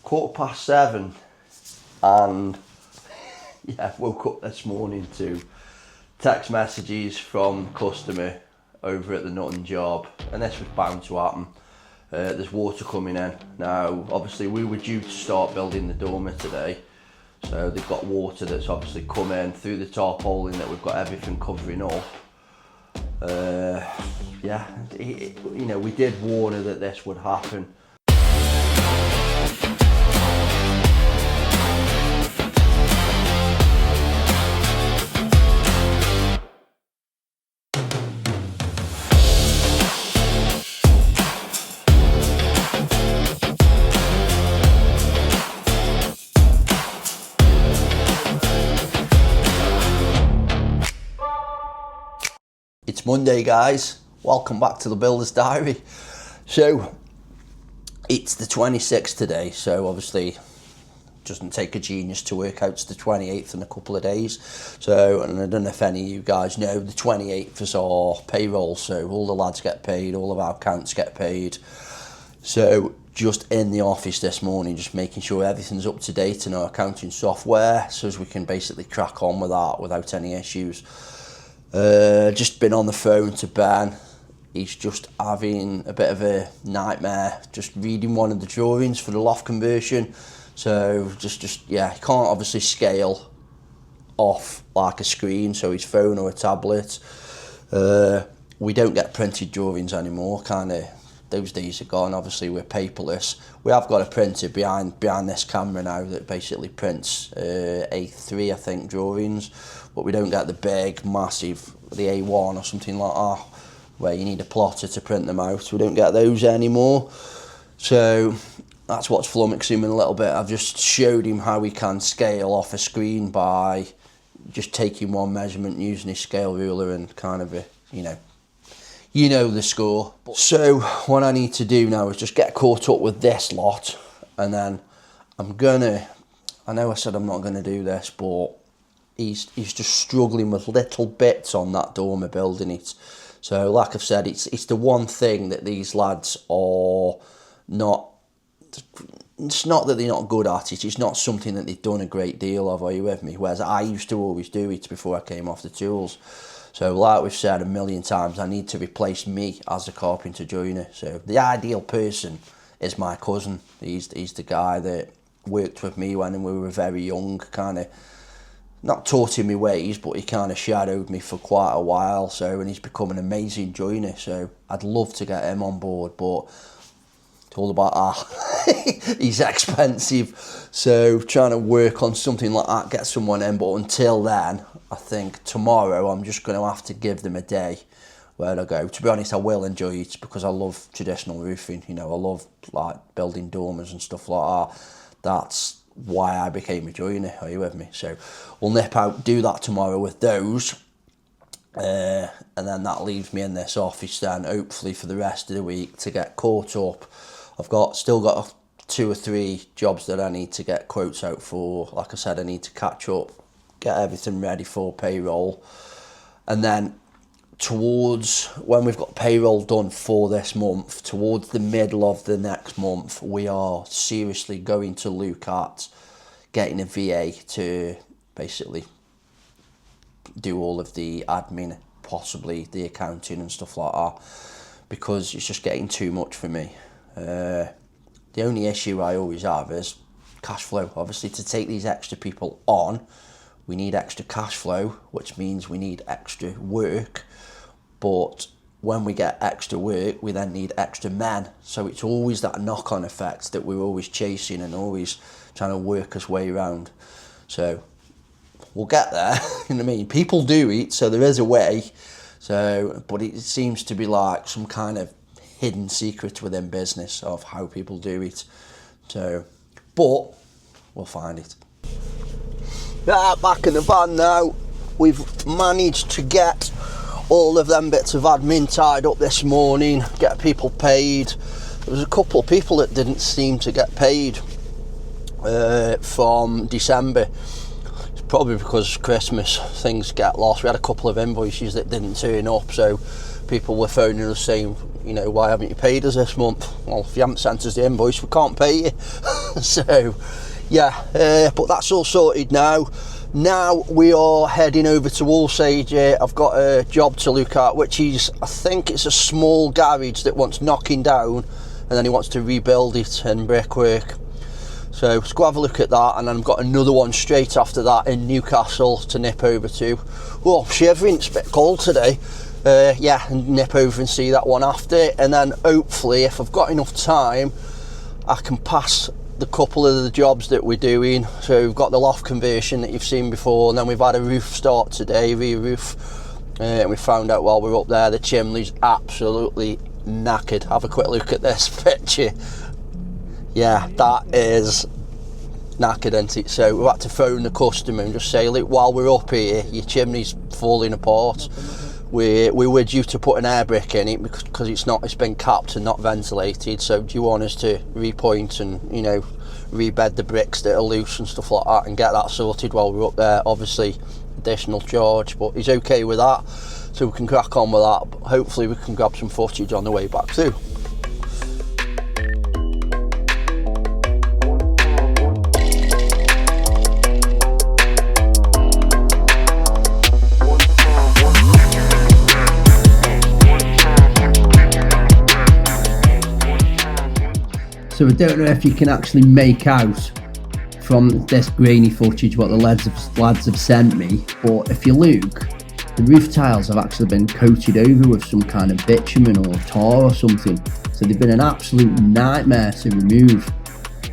7:15, and yeah, woke up this morning to text messages from customer over at the Nutton job, and this was bound to happen. There's water coming in. Now, obviously we were due to start building the dormer today, so they've got water that's obviously come in through the tarpaulin that we've got everything covering up. Yeah, you know, we did warn her that this would happen. It's Monday, guys. Welcome back to the Builder's Diary. So it's the 26th today, so obviously it doesn't take a genius to work out it's the 28th in a couple of days. So, and I don't know if any of you guys know, the 28th is our payroll, so all the lads get paid, all of our accounts get paid. So just in the office this morning, just making sure everything's up to date in our accounting software, so as we can basically crack on with that without any issues. Just been on the phone to Ben. He's just having a bit of a nightmare, just reading one of the drawings for the loft conversion. So yeah, he can't obviously scale off like a screen, so his phone or a tablet. We don't get printed drawings anymore, kind of. Those days are gone. Obviously we're paperless. We have got a printer behind this camera now that basically prints A3, I think, drawings, but we don't get the big, massive, the A1 or something like that, where you need a plotter to print them out. We don't get those anymore. So that's what's flummoxing him a little bit. I've just showed him how he can scale off a screen by just taking one measurement using his scale ruler and kind of you know the score. So what I need to do now is just get caught up with this lot, and then I know I said I'm not gonna do this, but he's just struggling with little bits on that dormer building it. So like I've said, it's the one thing that these lads are not, it's not that they're not good at it, it's not something that they've done a great deal of, are you with me? Whereas I used to always do it before I came off the tools. So like we've said a million times, I need to replace me as a carpenter joiner. So the ideal person is my cousin. He's the guy that worked with me when we were very young, kind of not taught me ways, but he kind of shadowed me for quite a while. So, and he's become an amazing joiner. So I'd love to get him on board, but it's all about he's expensive. So trying to work on something like that, get someone in. But until then, I think tomorrow I'm just going to have to give them a day where I go. To be honest, I will enjoy it because I love traditional roofing. You know, I love like building dormers and stuff like that. That's why I became a joiner, are you with me? So we'll nip out, do that tomorrow with those, and then that leaves me in this office then, hopefully for the rest of the week to get caught up. I've still got 2 or 3 jobs that I need to get quotes out for. Like I said, I need to catch up, get everything ready for payroll, and then towards when we've got payroll done for this month, towards the middle of the next month, we are seriously going to look at getting a VA to basically do all of the admin, possibly the accounting and stuff like that, because it's just getting too much for me. The only issue I always have is cash flow. Obviously, to take these extra people on, we need extra cash flow, which means we need extra work. But when we get extra work, we then need extra men. So it's always that knock-on effect that we're always chasing and always trying to work us way around. So we'll get there. You know what I mean? People do it, so there is a way. So, but it seems to be like some kind of hidden secret within business of how people do it. So, but we'll find it. Right, back in the van now. We've managed to get all of them bits of admin tied up this morning, get people paid. There was a couple of people that didn't seem to get paid from December. It's probably because Christmas things get lost. We had a couple of invoices that didn't turn up, so people were phoning us saying, you know, why haven't you paid us this month? Well, if you haven't sent us the invoice, we can't pay you. So yeah, but that's all sorted now. Now we are heading over to Wilmslow. I've got a job to look at, which is, I think it's a small garage that wants knocking down, and then he wants to rebuild it in brickwork. So let's go have a look at that, and then I've got another one straight after that in Newcastle to nip over to. Oh, I'm shivering, it's a bit cold today. Yeah, and nip over and see that one after, and then hopefully, if I've got enough time, I can pass the couple of the jobs that we're doing. So we've got the loft conversion that you've seen before, and then we've had a roof start today, re-roof, and we found out while we were up there the chimney's absolutely knackered. Have a quick look at this picture. Yeah, that is knackered, isn't it? So we've had to phone the customer and just say, look, while we're up here, your chimney's falling apart. We were due to put an air brick in it because it's been capped and not ventilated. So do you want us to repoint and, you know, rebed the bricks that are loose and stuff like that and get that sorted while we're up there? Obviously additional charge, but he's okay with that, so we can crack on with that. But hopefully we can grab some footage on the way back too. So I don't know if you can actually make out from this grainy footage what the lads have sent me, but if you look, the roof tiles have actually been coated over with some kind of bitumen or tar or something, so they've been an absolute nightmare to remove.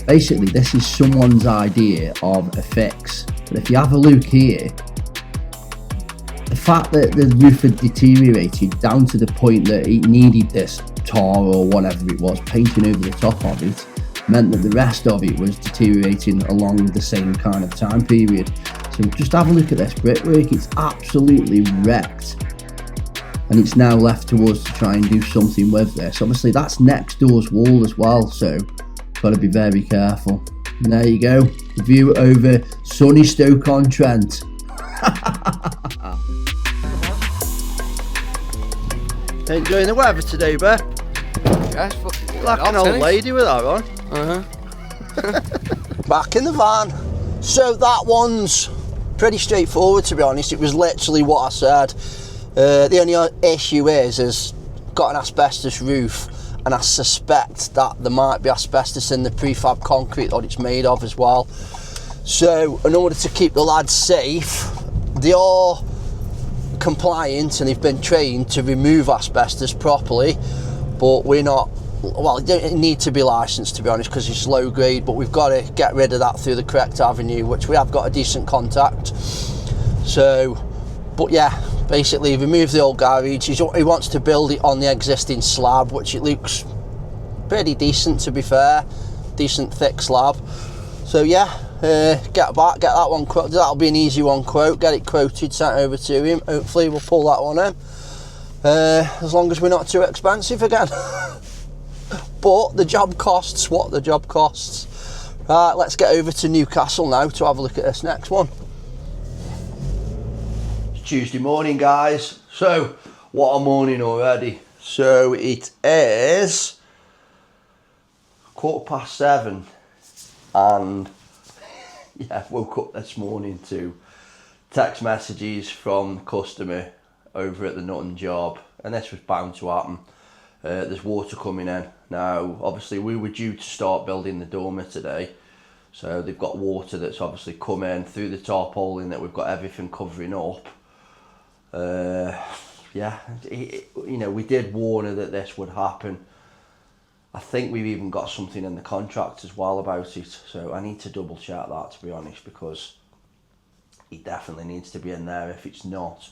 Basically, this is someone's idea of a fix, but if you have a look here, the fact that the roof had deteriorated down to the point that it needed this tar or whatever it was painting over the top of it meant that the rest of it was deteriorating along with the same kind of time period. So just have a look at this brickwork, it's absolutely wrecked, and it's now left to us to try and do something with this. Obviously that's next door's wall as well, so got to be very careful. And there you go, the view over sunny Stoke-on-Trent. Enjoying the weather today, Bear? Yes, fucking like an old lady with that on. Back in the van. So that one's pretty straightforward, to be honest. It was literally what I said. The only issue is got an asbestos roof, and I suspect that there might be asbestos in the prefab concrete that it's made of as well. So in order to keep the lads safe, they are compliant and they've been trained to remove asbestos properly, but we're not. Well, it don't need to be licensed, to be honest, because it's low grade, but we've got to get rid of that through the correct avenue, which we have got a decent contact. So, but yeah, basically remove the old garage. He wants to build it on the existing slab, which it looks pretty decent, to be fair. Decent thick slab. So yeah, get that one quoted. That'll be an easy one quote. Get it quoted, sent over to him. Hopefully we'll pull that one in. As long as we're not too expensive again. But the job costs what the job costs. Right, let's get over to Newcastle now to have a look at this next one. It's Tuesday morning, guys. So, what a morning already. So it is 7:15, and yeah, woke up this morning to text messages from the customer over at the Nutton job, and this was bound to happen. There's water coming in. Now, obviously, we were due to start building the dormer today, so they've got water that's obviously come in through the tarpaulin that we've got everything covering up. Yeah, you know, we did warn her that this would happen. I think we've even got something in the contract as well about it, so I need to double check that, to be honest, because it definitely needs to be in there if it's not.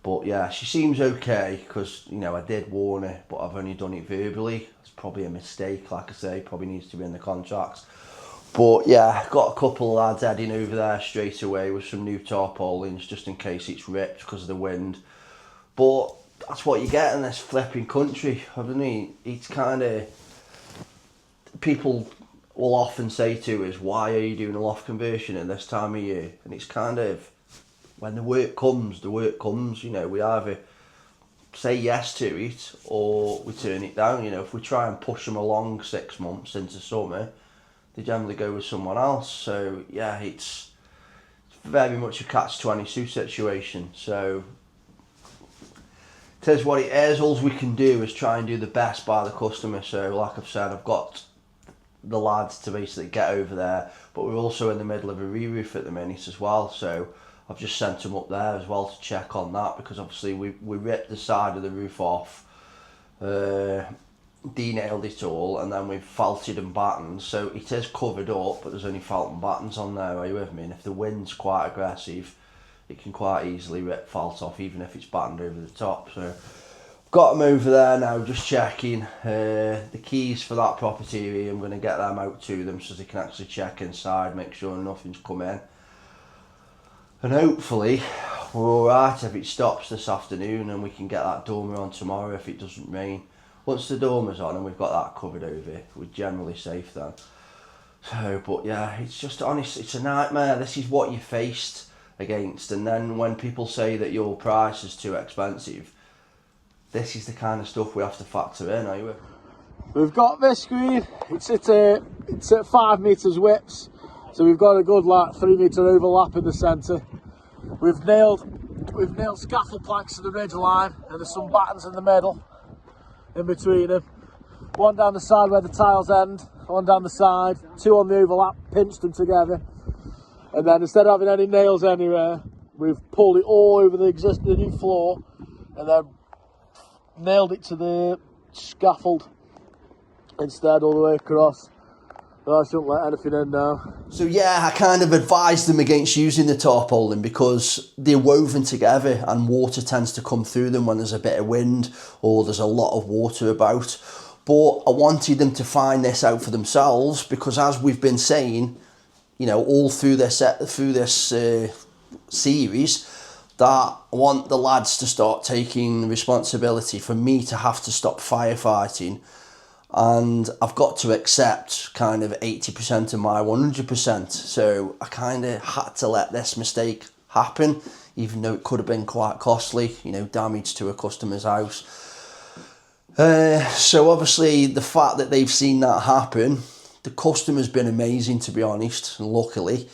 But yeah, she seems okay, because, you know, I did warn her, but I've only done it verbally. It's probably a mistake, like I say, probably needs to be in the contracts. But yeah, got a couple of lads heading over there straight away with some new tarpaulins, just in case it's ripped because of the wind. But that's what you get in this flipping country, haven't you? It's kind of, people will often say to us, why are you doing a loft conversion at this time of year? And it's kind of, when the work comes, you know, we either say yes to it or we turn it down. You know, if we try and push them along 6 months into summer, they generally go with someone else. So yeah, it's very much a catch-22 situation. So it is what it is. All we can do is try and do the best by the customer. So like I've said, I've got the lads to basically get over there, but we're also in the middle of a re-roof at the minute as well. So I've just sent them up there as well to check on that, because obviously we ripped the side of the roof off, de-nailed it all, and then we've felted and battened. So it is covered up, but there's only felt and battens on there, are you with me? And if the wind's quite aggressive, it can quite easily rip felt off, even if it's battened over the top. So got them over there now, just checking the keys for that property area. I'm going to get them out to them so they can actually check inside, make sure nothing's come in. And hopefully we're alright if it stops this afternoon and we can get that dormer on tomorrow if it doesn't rain. Once the dormer's on and we've got that covered over, we're generally safe then. So, but yeah, it's just honest, it's a nightmare. This is what you're faced against, and then when people say that your price is too expensive, this is the kind of stuff we have to factor in, are you? We've got this screen, it's at 5 metres widths, so we've got a good like 3 metre overlap in the centre. We've nailed scaffold planks to the ridge line, and there's some battens in the middle, in between them. One down the side where the tiles end, one down the side, 2 on the overlap, pinched them together. And then instead of having any nails anywhere, we've pulled it all over the new floor, and then nailed it to the scaffold instead all the way across. I shouldn't let anything in now. So yeah, I kind of advised them against using the tarpaulin because they're woven together and water tends to come through them when there's a bit of wind or there's a lot of water about. But I wanted them to find this out for themselves, because as we've been saying, you know, all through this series, that I want the lads to start taking responsibility for me to have to stop firefighting. And I've got to accept kind of 80% of my 100%. So I kind of had to let this mistake happen, even though it could have been quite costly, you know, damage to a customer's house. So obviously the fact that they've seen that happen, the customer's been amazing, to be honest, and luckily.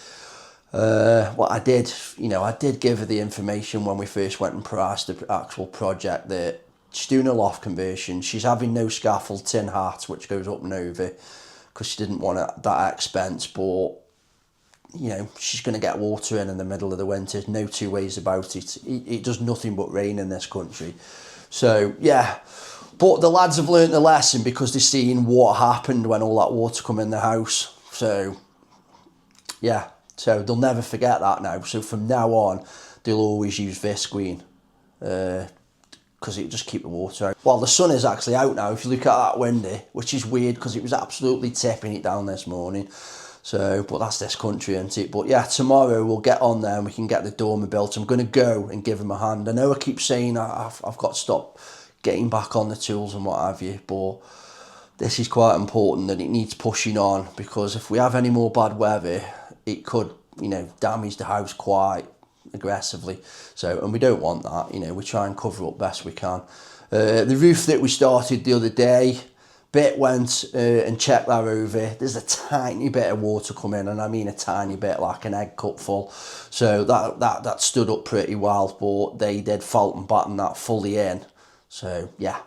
What I did, you know, I did give her the information when we first went and priced the actual project that she's doing a loft conversion. She's having no scaffold, tin hat, which goes up and over, because she didn't want that expense. But, you know, she's going to get water in the middle of the winter. No two ways about it. It does nothing but rain in this country. So, yeah. But the lads have learnt the lesson because they've seen what happened when all that water come in the house. So, yeah. So they'll never forget that now. So from now on, they'll always use Visqueen, because it just keep the water out. Well, the sun is actually out now, if you look at that window, which is weird because it was absolutely tipping it down this morning. So, but that's this country, isn't it? But yeah, tomorrow we'll get on there and we can get the dormer built. I'm going to go and give them a hand. I know I keep saying I've got to stop getting back on the tools and what have you, but this is quite important that it needs pushing on, because if we have any more bad weather, it could, you know, damage the house quite aggressively. So, and we don't want that, you know, we try and cover up best we can. The roof that we started the other day, Bit went and checked that over. There's a tiny bit of water coming, and I mean a tiny bit, like an egg cup full. So that stood up pretty well, but they did felt and batten that fully in. So yeah.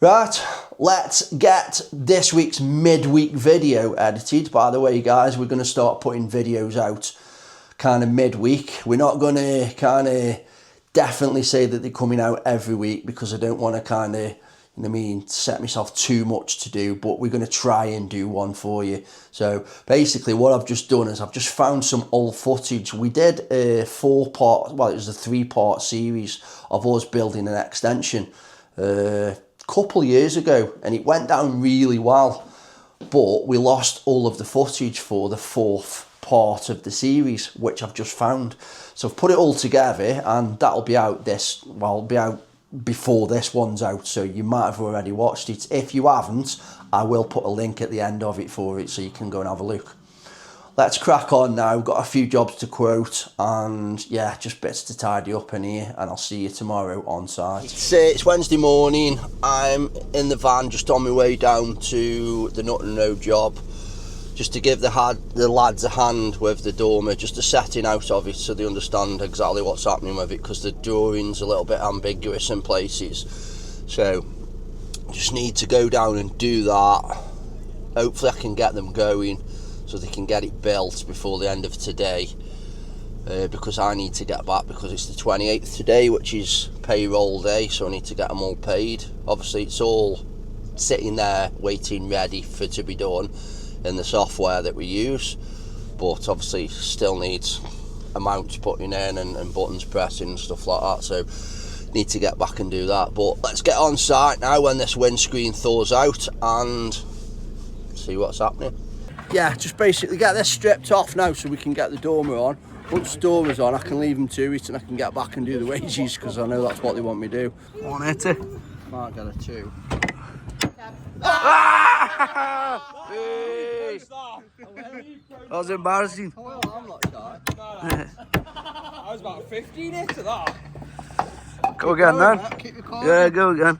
Right, let's get this week's midweek video edited. By the way, guys, we're going to start putting videos out kind of midweek. We're not going to kind of definitely say that they're coming out every week, because I don't want to kind of, you know what I mean, set myself too much to do, but we're going to try and do one for you. So basically what I've just done is I've just found some old footage. We did a 4-part, well, it was a 3-part series of us building an extension couple of years ago, and it went down really well, but we lost all of the footage for the 4th part of the series, which I've just found. So I've put it all together, and that'll be out be out before this one's out, so you might have already watched it. If you haven't, I will put a link at the end of it for it, so you can go and have a look. let's crack on now. We've got a few jobs to quote, and yeah, just bits to tidy up in here, and I'll see you tomorrow on site. It's Wednesday morning. I'm in the van just on my way down to the Nutton Road job, just to give the lads a hand with the dormer, just a setting out of it so they understand exactly what's happening with it, because the drawing's a little bit ambiguous in places. So just need to go down and do that. Hopefully I can get them going so they can get it built before the end of today, because I need to get back, because it's the 28th today, which is payroll day, so I need to get them all paid. Obviously it's all sitting there waiting ready for to be done in the software that we use, but obviously still needs amounts putting in and buttons pressing and stuff like that, so need to get back and do that. But let's get on site now when this windscreen thaws out and see what's happening. Yeah, just basically get this stripped off now so we can get the dormer on. Once the dormer's on, I can leave them to it and I can get back and do the wages, because I know that's what they want me to do. 180. Might get a 2. That was embarrassing. Well, I'm not shy. I was about 15 into that. Go again, then. Yeah, go again.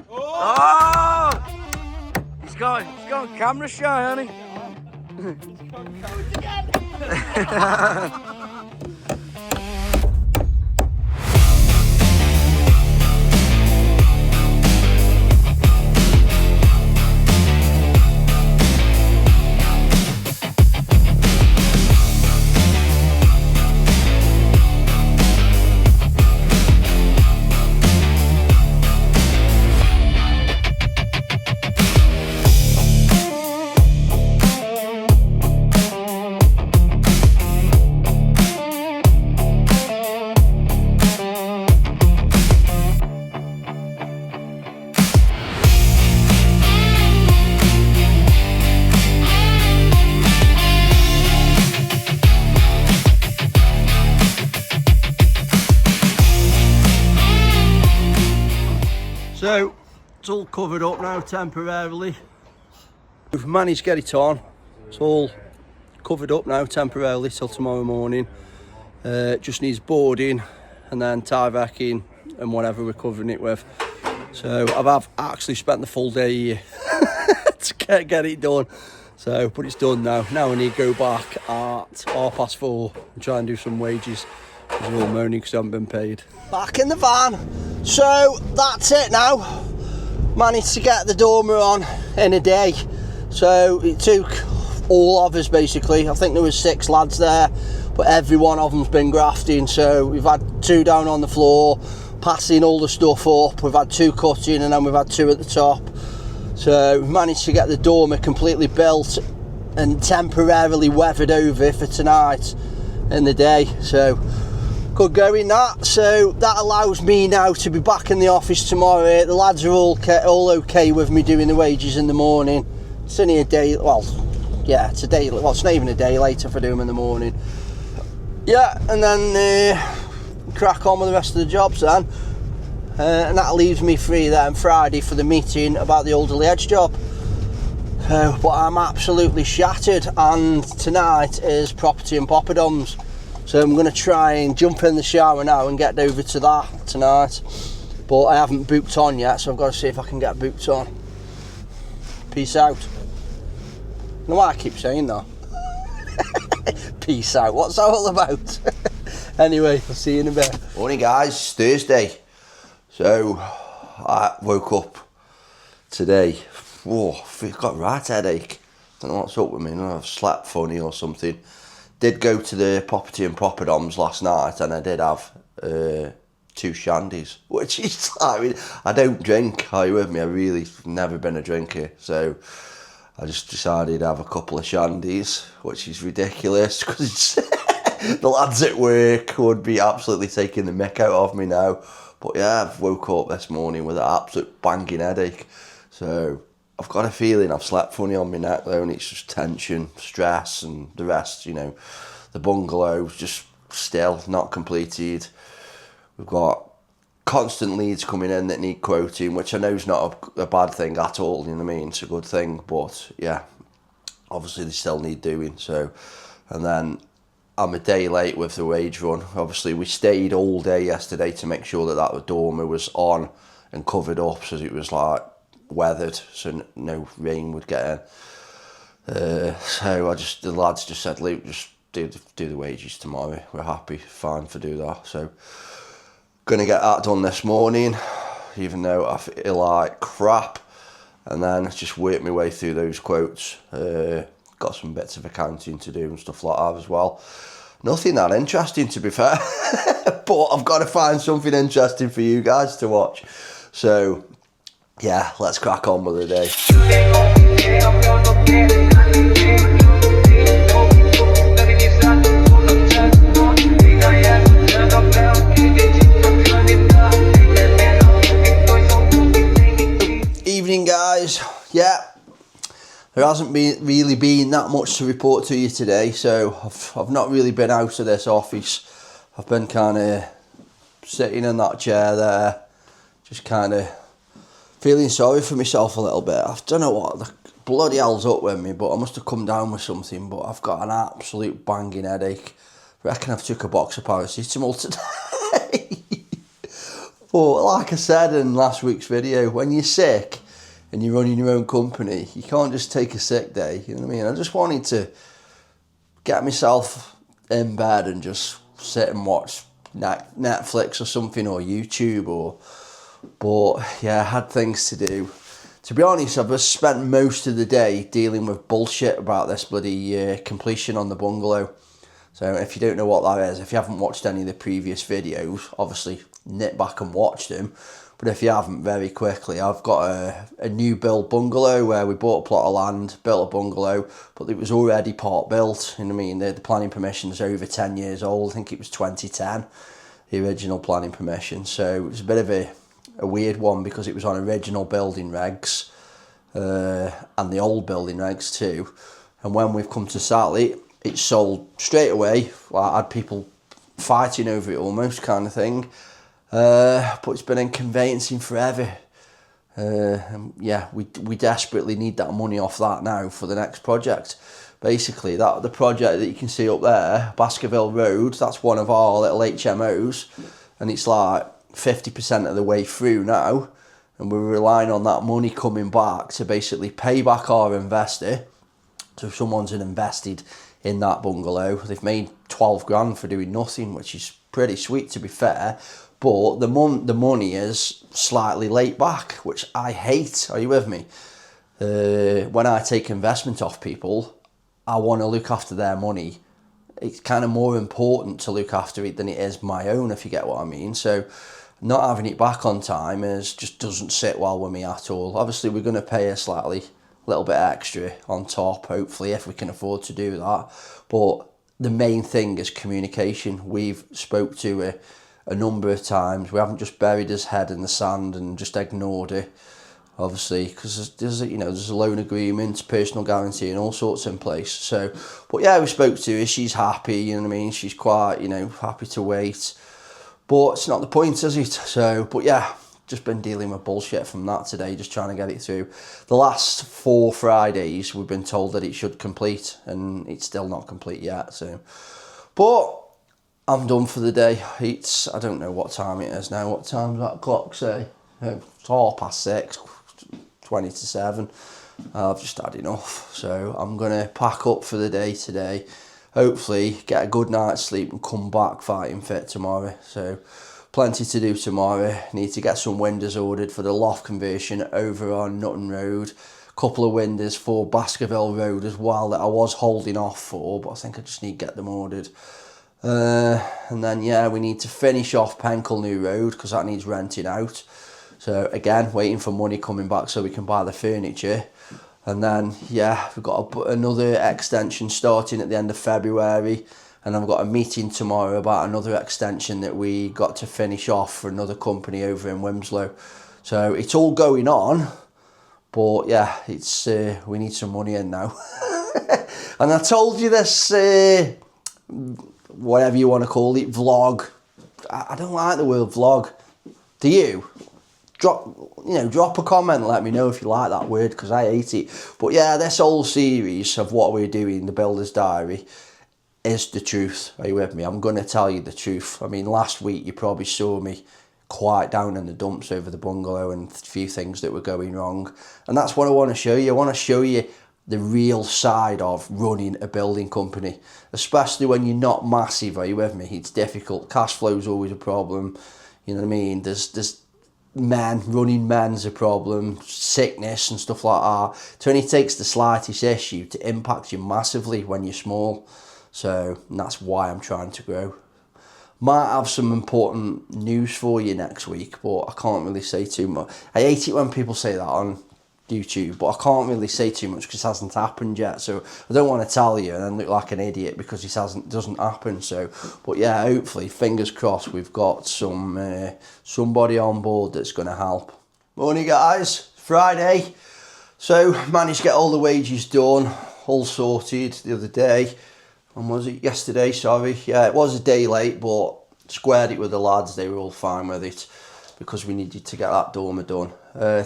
Oh! He's going camera shy, hasn't he? So it's all covered up now temporarily. We've managed to get it on. It's all covered up now temporarily till tomorrow morning. Just needs boarding and then tie-backing and whatever we're covering it with. So I've actually spent the full day here to get it done. So, but it's done now. Now I need to go back at 4:30 and try and do some wages. Because we're all moaning because they haven't been paid. Back in the van. So that's it now. Managed to get the dormer on in a day. So it took all of us basically. I think there was 6 lads there, but every one of them's been grafting. So we've had 2 down on the floor, passing all the stuff up. We've had 2 cutting and then we've had 2 at the top. So we've managed to get the dormer completely built and temporarily weathered over for tonight in the day. So good going that. So that allows me now to be back in the office tomorrow. The lads are all okay with me doing the wages in the morning. It's only a day, well, yeah, it's a day, well, it's not even a day later if I do them in the morning. Yeah, and then crack on with the rest of the jobs then. And that leaves me free then Friday for the meeting about the Alderley Edge job. But I'm absolutely shattered, and tonight is property and poppadoms. So I'm going to try and jump in the shower now and get over to that tonight. But I haven't booked on yet, so I've got to see if I can get booked on. Peace out. I know why I keep saying that. Peace out. What's that all about? Anyway, I'll see you in a bit. Morning guys, it's Thursday. So I woke up today. Whoa, I've got a right headache. Don't know what's up with me. I've slept funny or something. Did go to the property and poppadoms last night, and I did have 2 shandies, which is, I mean, I don't drink. Are you with me? I really never been a drinker, so I just decided to have a couple of shandies, which is ridiculous because the lads at work would be absolutely taking the mick out of me now. But yeah, I've woke up this morning with an absolute banging headache, so I've got a feeling I've slept funny on my neck though, and it's just tension, stress, and the rest, you know. The bungalow's just still not completed. We've got constant leads coming in that need quoting, which I know is not a bad thing at all, you know what I mean? It's a good thing, but yeah, obviously they still need doing. So, and then I'm a day late with the wage run. Obviously we stayed all day yesterday to make sure that that dormer was on and covered up, so it was like weathered, so no rain would get in. So the lads just said, Luke, just do the wages tomorrow. We're happy, fine for do that. So gonna get that done this morning, even though I feel like crap, and then just work my way through those quotes. Got some bits of accounting to do and stuff like that as well. Nothing that interesting, to be fair, but I've got to find something interesting for you guys to watch. So yeah, let's crack on with the day. Evening, guys. Yeah, there hasn't really been that much to report to you today, so I've not really been out of this office. I've been kind of sitting in that chair there, just kind of feeling sorry for myself a little bit. I don't know what the bloody hell's up with me, but I must have come down with something, but I've got an absolute banging headache. I reckon I've took a box of paracetamol today. But like I said in last week's video, when you're sick and you're running your own company, you can't just take a sick day, you know what I mean? I just wanted to get myself in bed and just sit and watch Netflix or something, or YouTube, but yeah, I had things to do. To be honest, I've just spent most of the day dealing with bullshit about this bloody completion on the bungalow. So if you don't know what that is, if you haven't watched any of the previous videos, obviously nip back and watch them. But if you haven't, very quickly, I've got a new build bungalow where we bought a plot of land, built a bungalow, but it was already part built. You know what I mean? The planning permission's over 10 years old. I think it was 2010, the original planning permission. So it was a bit of a weird one because it was on original building regs and the old building regs too. And when we've come to sell it, it's sold straight away. Like, I had people fighting over it almost, kind of thing. But it's been in conveyancing forever. Yeah, we desperately need that money off that now for the next project. Basically, the project that you can see up there, Baskerville Road, that's one of our little HMOs, and it's like 50% of the way through now, and we're relying on that money coming back to basically pay back our investor. So if someone's invested in that bungalow, they've made 12 grand for doing nothing, which is pretty sweet, to be fair. But the money is slightly late back, which I hate. Are you with me? When I take investment off people, I want to look after their money. It's kind of more important to look after it than it is my own, if you get what I mean. So not having it back on time just doesn't sit well with me at all. Obviously, we're going to pay a little bit extra on top, hopefully, if we can afford to do that. But the main thing is communication. We've spoke to a number of times. We haven't just buried his head in the sand and just ignored it, obviously, because there's a loan agreement, personal guarantee, and all sorts in place. So, but yeah, we spoke to her. She's happy. You know what I mean? She's quite, happy to wait. But it's not the point, is it? So, but yeah, just been dealing with bullshit from that today, just trying to get it through. The last 4 Fridays, we've been told that it should complete, and it's still not complete yet. So, but I'm done for the day. I don't know what time it is now. What time's that clock say? It's 6:30, 20 to 7. I've just had enough. So I'm going to pack up for the day today. Hopefully get a good night's sleep and come back fighting fit tomorrow. So plenty to do tomorrow. Need to get some windows ordered for the loft conversion over on Nutton Road. Couple of windows for Baskerville Road as well that I was holding off for, but I think I just need to get them ordered. And then, yeah, we need to finish off Penkle New Road because that needs renting out. So again, waiting for money coming back so we can buy the furniture. And then, yeah, we've got another extension starting at the end of February. And I've got a meeting tomorrow about another extension that we got to finish off for another company over in Wilmslow. So it's all going on. But yeah, it's we need some money in now. And I told you this, whatever you want to call it, vlog. I don't like the word vlog. Do you? drop a comment and let me know if you like that word, because I hate it. But yeah, this whole series of what we're doing, the Builder's Diary, is the truth. Are you with me? I'm going to tell you the truth. I mean, last week you probably saw me quite down in the dumps over the bungalow and a few things that were going wrong. And that's what I want to show you. I want to show you the real side of running a building company, especially when you're not massive. Are you with me? It's difficult. Cash flow is always a problem. You know what I mean? There's running men's a problem, sickness and stuff like that. It only takes the slightest issue to impact you massively when you're small. So that's why I'm trying to grow. Might have some important news for you next week, but I can't really say too much. I hate it when people say that on YouTube, but I can't really say too much because it hasn't happened yet. So I don't want to tell you and then look like an idiot because it doesn't happen. So, but yeah, hopefully, fingers crossed, we've got somebody on board that's going to help. Morning, guys. Friday. So managed to get all the wages done, all sorted the other day. And was it yesterday? Sorry. Yeah, it was a day late, but squared it with the lads. They were all fine with it because we needed to get that dormer done.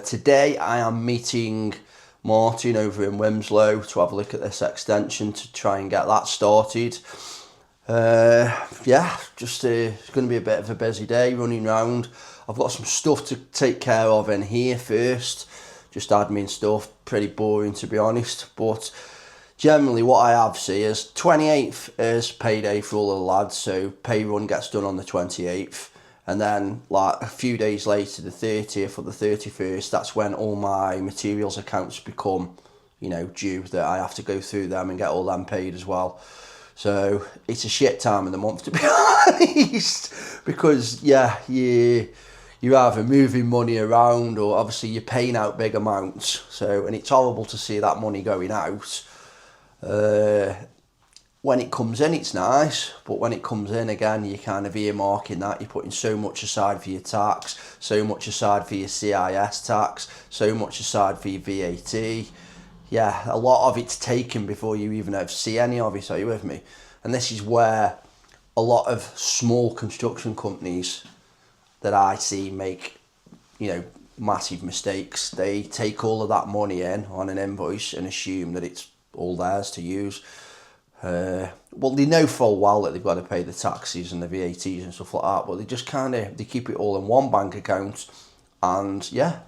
Today I am meeting Martin over in Wilmslow to have a look at this extension to try and get that started. Yeah, just it's going to be a bit of a busy day running around. I've got some stuff to take care of in here first, just admin stuff, pretty boring to be honest, but generally what I have see is 28th is payday for all of the lads, so pay run gets done on the 28th. And then like a few days later, the 30th or the 31st, that's when all my materials accounts become, due, that I have to go through them and get all them paid as well. So it's a shit time of the month, to be honest, because yeah, you're either moving money around or obviously you're paying out big amounts. So, and it's horrible to see that money going out. When it comes in, it's nice, but when it comes in again, you're kind of earmarking that. You're putting so much aside for your tax, so much aside for your CIS tax, so much aside for your VAT. Yeah, a lot of it's taken before you even see any of it. Are you with me? And this is where a lot of small construction companies that I see make, massive mistakes. They take all of that money in on an invoice and assume that it's all theirs to use. Well, they know full well that they've got to pay the taxes and the VATs and stuff like that, but they just they keep it all in one bank account, and yeah,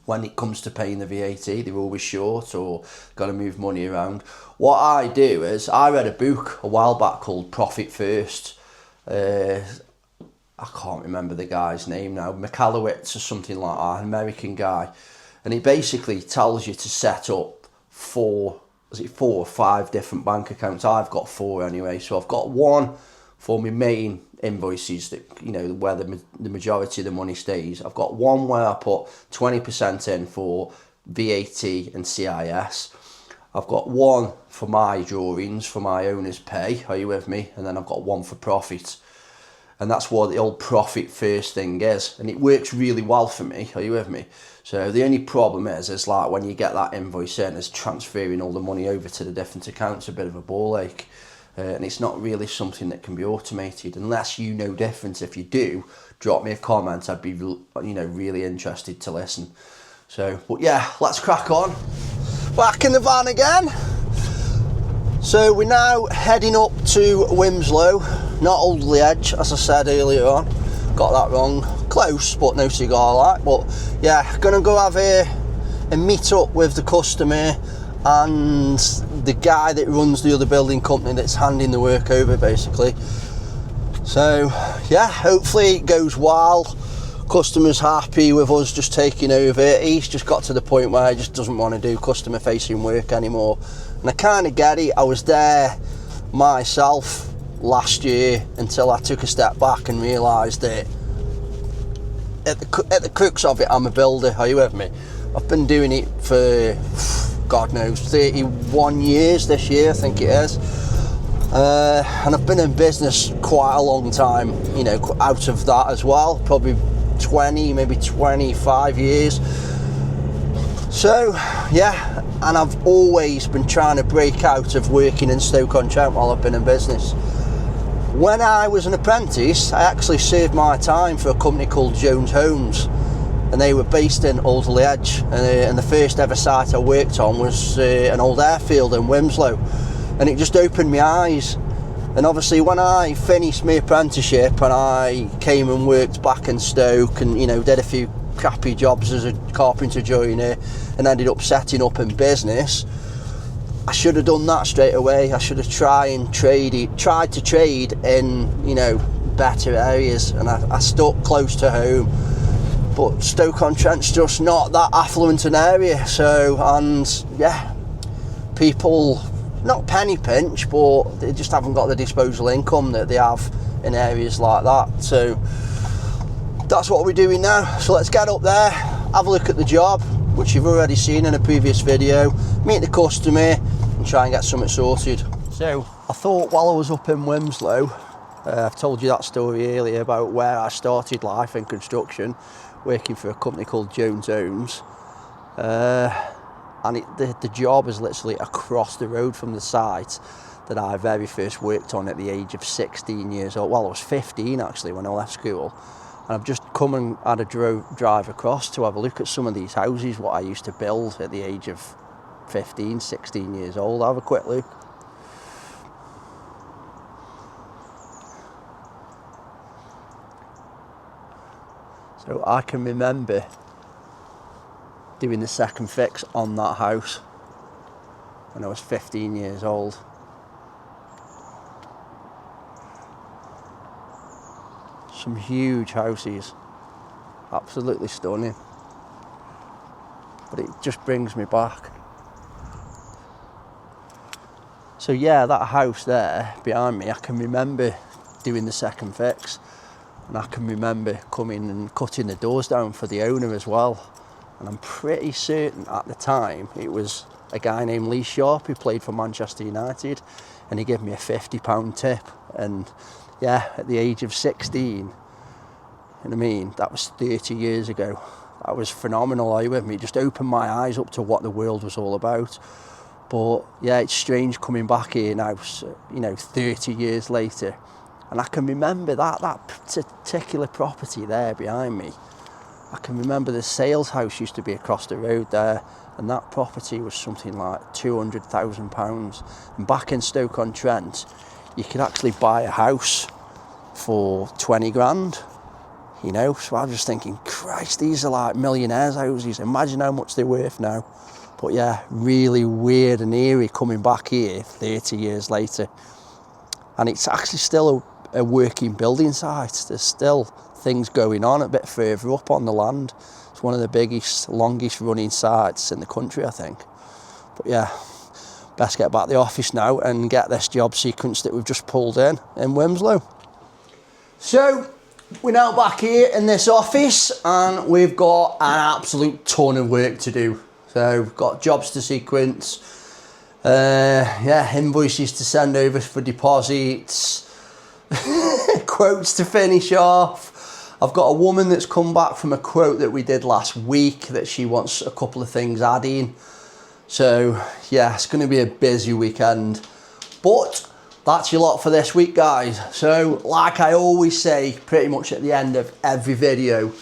when it comes to paying the VAT, they're always short or got to move money around. What I do is, I read a book a while back called Profit First. I can't remember the guy's name now, Michalowicz or something like that, an American guy, and it basically tells you to set up 4 or 5 different bank accounts. I've got 4 anyway, so I've got one for my main invoices that where the majority of the money stays. I've got one where I put 20% in for VAT and CIS. I've got one for my drawings for my owner's pay. Are you with me? And then I've got one for profit. And that's what the old profit first thing is, and it works really well for me. Are you with me? So the only problem is like when you get that invoice in, is transferring all the money over to the different accounts a bit of a ball ache, and it's not really something that can be automated unless you know different. If you do, drop me a comment. I'd be really interested to listen. So, but yeah, let's crack on. Back in the van again. So we're now heading up to Wilmslow, not Oldley Edge, as I said earlier on. Got that wrong. Close, but no cigar light. But yeah, gonna go have a meet up with the customer and the guy that runs the other building company that's handing the work over, basically. So yeah, hopefully it goes well. Customer's happy with us just taking over. He's just got to the point where he just doesn't want to do customer facing work anymore. And I kind of get it. I was there myself last year until I took a step back and realised that at the crux of it, I'm a builder. Are you with me? I've been doing it for, God knows, 31 years this year, I think it is. And I've been in business quite a long time, out of that as well, probably 20, maybe 25 years. So, yeah, and I've always been trying to break out of working in Stoke-on-Trent while I've been in business. When I was an apprentice, I actually served my time for a company called Jones Homes, and they were based in Alderley Edge, and the first ever site I worked on was an old airfield in Wilmslow, and it just opened my eyes. And obviously when I finished my apprenticeship and I came and worked back in Stoke and, you know, did a few crappy jobs as a carpenter joiner and ended up setting up in business, I should have done that straight away. I should have tried to trade in, you know, better areas, and I stuck close to home. But Stoke-on-Trent's just not that affluent an area, so, and yeah, people not penny pinch, but they just haven't got the disposable income that they have in areas like that. So that's what we're doing now. So let's get up there, have a look at the job, which you've already seen in a previous video, meet the customer and try and get something sorted. So I thought while I was up in Wilmslow, I've told you that story earlier about where I started life in construction, working for a company called Jones Homes. And the job is literally across the road from the site that I very first worked on at the age of 16 years old. Well, I was 15 actually when I left school. And I've just come and had a drive across to have a look at some of these houses, what I used to build at the age of 15, 16 years old. Have a quick look. So I can remember doing the second fix on that house when I was 15 years old. Some huge houses, absolutely stunning, but it just brings me back. So yeah, that house there behind me, I can remember doing the second fix, and I can remember coming and cutting the doors down for the owner as well. And I'm pretty certain at the time it was a guy named Lee Sharp who played for Manchester United, and he gave me a £50 tip. And yeah, at the age of 16, you know what I mean, that was 30 years ago. That was phenomenal. Are you with me? It just opened my eyes up to what the world was all about. But yeah, it's strange coming back here now, you know, 30 years later. And I can remember that particular property there behind me. I can remember the sales house used to be across the road there, and that property was something like £200,000. And back in Stoke-on-Trent, you could actually buy a house for 20 grand, you know. So I was just thinking, Christ, these are like millionaires' houses. Imagine how much they're worth now. But yeah, really weird and eerie coming back here 30 years later. And it's actually still a working building site. There's still things going on a bit further up on the land. It's one of the biggest, longest running sites in the country, I think. But yeah, best get back to the office now and get this job sequence that we've just pulled in Wilmslow. So we're now back here in this office and we've got an absolute ton of work to do. So we've got jobs to sequence, yeah, invoices to send over for deposits, quotes to finish off. I've got a woman that's come back from a quote that we did last week that she wants a couple of things adding. So yeah, it's going to be a busy weekend. But that's your lot for this week, guys. So like I always say pretty much at the end of every video,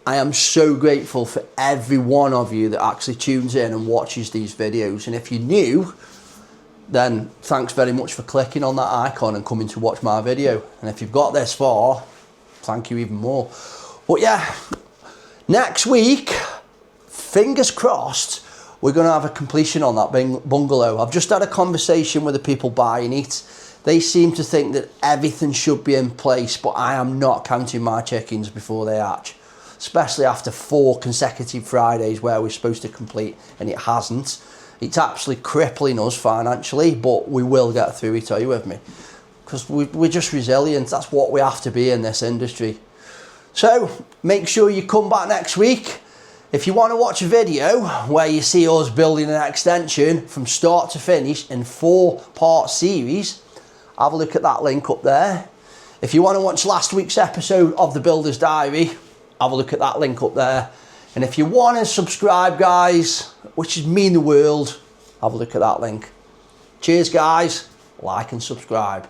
I am so grateful for every one of you that actually tunes in and watches these videos. And if you're new, then thanks very much for clicking on that icon and coming to watch my video. And if you've got this far, thank you even more. But yeah, next week, fingers crossed, we're going to have a completion on that bungalow. I've just had a conversation with the people buying it. They seem to think that everything should be in place, but I am not counting my chickens before they hatch. Especially after 4 consecutive Fridays where we're supposed to complete and it hasn't. It's absolutely crippling us financially, but we will get through it, are you with me? Because we're just resilient. That's what we have to be in this industry. So make sure you come back next week. If you want to watch a video where you see us building an extension from start to finish in 4-part series, have a look at that link up there. If you want to watch last week's episode of The Builder's Diary, have a look at that link up there. And if you want to subscribe, guys, which would mean the world, have a look at that link. Cheers, guys. Like and subscribe.